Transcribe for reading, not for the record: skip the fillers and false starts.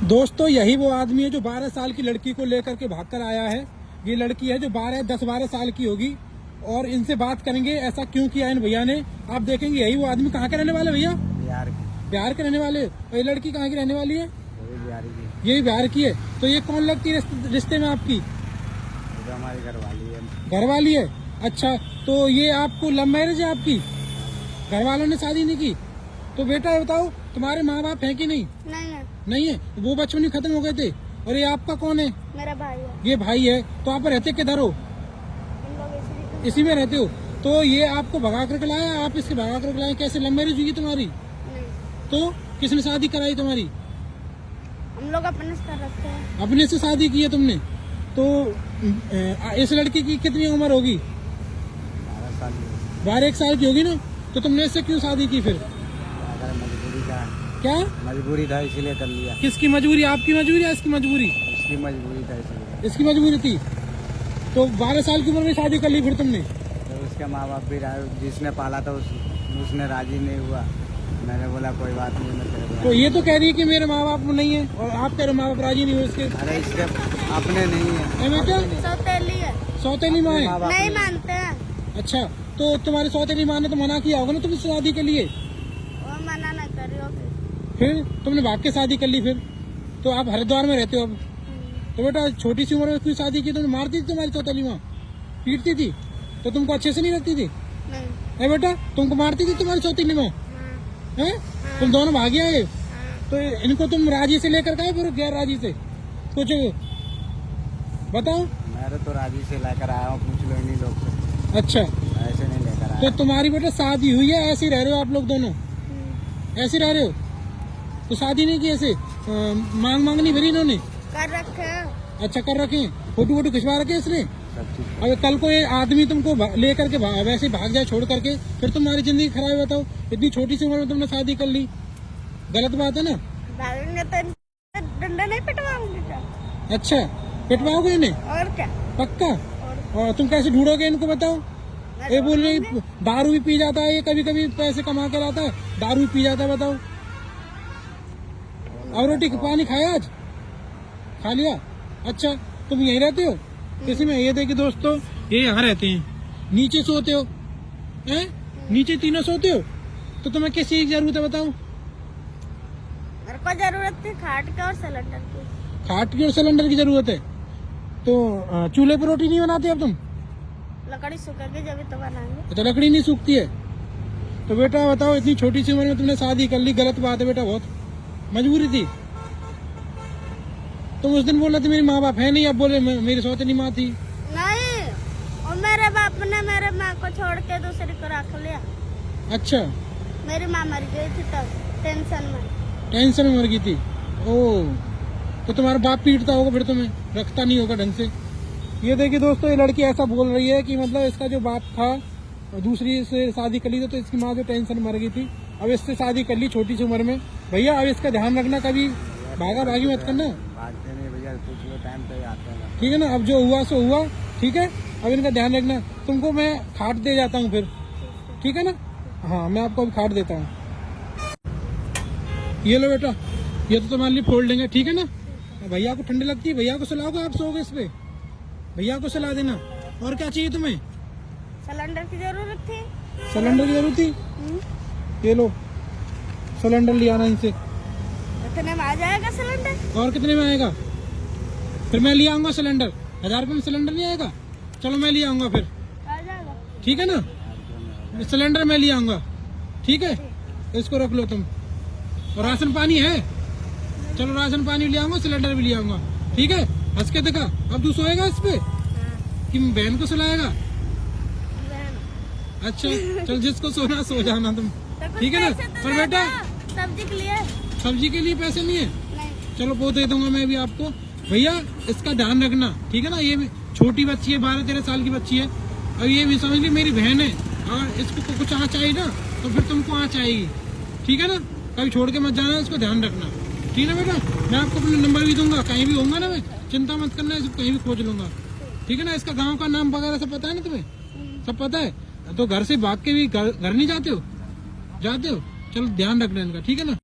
दोस्तों यही वो आदमी है जो 12 साल की लड़की को लेकर के भागकर आया है। ये लड़की है जो 10-12 साल की होगी और इनसे बात करेंगे ऐसा क्यों किया इन भैया ने। आप देखेंगे यही वो आदमी। कहाँ के रहने वाले भैया? बिहार के रहने वाले। और ये लड़की कहाँ की रहने वाली है? यही बिहार की है। तो ये कौन लगती है रिश्ते में आपकी? हमारी घरवाली है। घरवाली है। अच्छा, तो ये आपको लव मैरिज है आपकी? घर वालों ने शादी नहीं की? तो बेटा बताओ तुम्हारे माँ बाप हैं कि नहीं? नहीं है। वो बचपन ही खत्म हो गए थे। और ये आपका कौन है? मेरा भाई है। ये भाई है। तो आप रहते किधर हो? इसी में रहते हो। तो ये आपको भगा कर लाया? आप इसके भगा कर लाए? कैसे लव मैरिज हुई तुम्हारी? नहीं। तो किसने शादी कराई तुम्हारी? हम लोग अपने से कर रखते हैं। अपने से शादी की है तुमने? तो इस लड़की की कितनी उम्र होगी? 12 साल की होगी ना। तो तुमने इससे क्यों शादी की फिर? मजबूरी का। क्या मजबूरी था इसीलिए कर लिया। किसकी मजबूरी? आपकी मजबूरी या इसकी मजबूरी? इसकी मजबूरी था इसलिए। इसकी मजबूरी थी। तो 12 साल की उम्र में शादी कर ली फिर तुमने? तो उसके माँ बाप भी जिसने पाला था उसने राजी नहीं हुआ। मैंने बोला कोई बात नहीं, मैं तेरे को। तो ये तो कह रही है कि मेरे माँ बाप नहीं है और आप कह रहे माँ बाप राजी नहीं हुए इसके। अरे इसके अपने नहीं है। बेटा सौतेली है। सौतेली माँ है? नहीं मानते हैं। अच्छा, तो तुम्हारी सौतेली माँ ने तो मना किया होगा ना तुम शादी के लिए? वो मना न करियो फिर तुमने भाग के शादी कर ली फिर? तो आप हरिद्वार में रहते हो अब? तो बेटा छोटी सी उम्र में क्यों शादी की? तुमने मारती थी तुम्हारी सौतेली माँ? पीटती थी? तो तुमको अच्छे से नहीं रखती थी? नहीं। है बेटा, तुमको मारती थी तुम्हारी सौतेली माँ? है? तुम दोनों भाग आए? तो इनको तुम राजी से लेकर गए फिर गैर राजी से? कुछ बताओ। मैं तो राजी से लेकर आया हूँ, पूछ लो इन्हीं लोग से। अच्छा, ऐसे नहीं लेकर आया। तो तुम्हारी बेटा शादी हुई है? ऐसे ही रह रहे हो आप लोग दोनों? ऐसे रह रहे हो? तो शादी नहीं की ऐसे? मांग नहीं भरी इन्होंने? कर रखे हैं। अच्छा, कर रखे हैं। फोटो वोटो खिंचवा रखे इसने? सब चीज। अब कल को ये आदमी तुमको लेकर के वैसे भाग जाए छोड़ करके, फिर तुम्हारी जिंदगी खराब है। बताओ, इतनी छोटी सी उम्र में तुमने शादी कर ली, गलत बात है ना? भागेंगे तो डंडा नहीं पिटवाऊंगी क्या? अच्छा, पिटवाओगे इन्हें? और क्या? पक्का? और तुम कैसे ढूंढोगे इनको बताओ? ये बोल रही दारू भी पी जाता है, ये कभी कभी पैसे कमा कर आता है, दारू भी पी जाता है। बताओ। और रोटी पानी खाया आज? खा लिया? अच्छा, तुम यहीं रहते हो किसी में? ये देखिए दोस्तों, ये यहाँ रहते हैं। नीचे सोते हो? हैं? नीचे तीनों सोते हो? तो तुम्हें किस चीज की जरूरत है बताओ? मेरे को जरूरत थी खाट की और सिलेंडर की। खाट की और सिलेंडर की जरूरत है। तो चूल्हे पर रोटी नहीं बनाते अब तुम? लकड़ी सूखेगी जब तो बनाएंगे। तो लकड़ी नहीं सूखती है? तो बेटा बताओ, इतनी छोटी सी उम्र में तुमने शादी कर ली, गलत बात है बेटा बहुत। मजबूरी थी। तुम उस दिन बोल रहे थे मेरी माँ बाप है नहीं, अब बोले मेरी सौतेली माँ थी। नहीं, और मेरे बाप ने मेरे माँ को छोड़ के दूसरी को रख लिया। अच्छा, मेरी माँ मर गई थी तब टेंशन में। टेंशन में मर गई थी? ओह, तो तुम्हारा बाप पीटता होगा फिर तुम्हें, रखता नहीं होगा ढंग से। ये देखिए दोस्तों, ये लड़की ऐसा बोल रही है कि मतलब इसका जो बाप था दूसरी से शादी कर ली थी, तो इसकी माँ जो टेंशन मर गई थी, अब इससे शादी कर ली छोटी सी उम्र में। भैया अब इसका ध्यान रखना, कभी भागा भागी मत करना। भागते नहीं भैया, कुछ लो टाइम पे आते हैं। ठीक है ना? अब जो हुआ सो हुआ, ठीक है? अब इनका ध्यान रखना। तुमको मैं खाट दे जाता हूँ फिर, ठीक है ना? हाँ, मैं आपको अभी खाट देता हूँ। ये लो बेटा, ये तो तुम्हारे लिए फोल्ड लेंगे, ठीक है ना? भैया को ठंडी लगती है, भैया को सुलाओगे? आप सोओगे इस पे? भैया को सुला देना। और क्या चाहिए तुम्हें? सिलेंडर की जरूरत थी। सिलेंडर की जरूरत थी? ये लो सिलेंडर ले आना इनसे। इतने में आ जाएगा सिलेंडर? और कितने में आएगा? फिर मैं ले आऊंगा सिलेंडर। 1000 रुपये में सिलेंडर नहीं आएगा? चलो मैं ले आऊंगा फिर, आ जाएगा। ठीक है ना? सिलेंडर मैं ले आऊंगा, ठीक है? इसको रख लो तुम। और राशन पानी है? चलो राशन पानी ले आऊंगा, सिलेंडर भी ले आऊंगा, ठीक है? हंस के देखा। अब तू सोएगा इस पे कि बहन को सुलाएगा? अच्छा, चल जिसको सोना सो जाना तुम, ठीक है ना? पर बेटा सब्जी के लिए पैसे नहीं है? नहीं। चलो वो दे दूंगा मैं भी आपको। भैया इसका ध्यान रखना, ठीक है ना? ये छोटी बच्ची है, 12-13 साल की बच्ची है, और ये भी समझ ली मेरी बहन है। अगर इसको कुछ आँच आई ना तो फिर तुमको आँच आएगी, ठीक है ना? कभी छोड़ के मत जाना, इसको ध्यान रखना, ठीक है बेटा? मैं आपको अपना नंबर भी दूंगा, कहीं भी होगा ना, मैं चिंता मत करना, इसको कहीं भी खोज लूंगा, ठीक है ना? इसका गांव का नाम वगैरह सब पता है ना तुम्हें? सब पता है? तो घर से भाग के भी घर नहीं जाते हो? जाते हो? चलो ध्यान रखना इनका, ठीक है ना?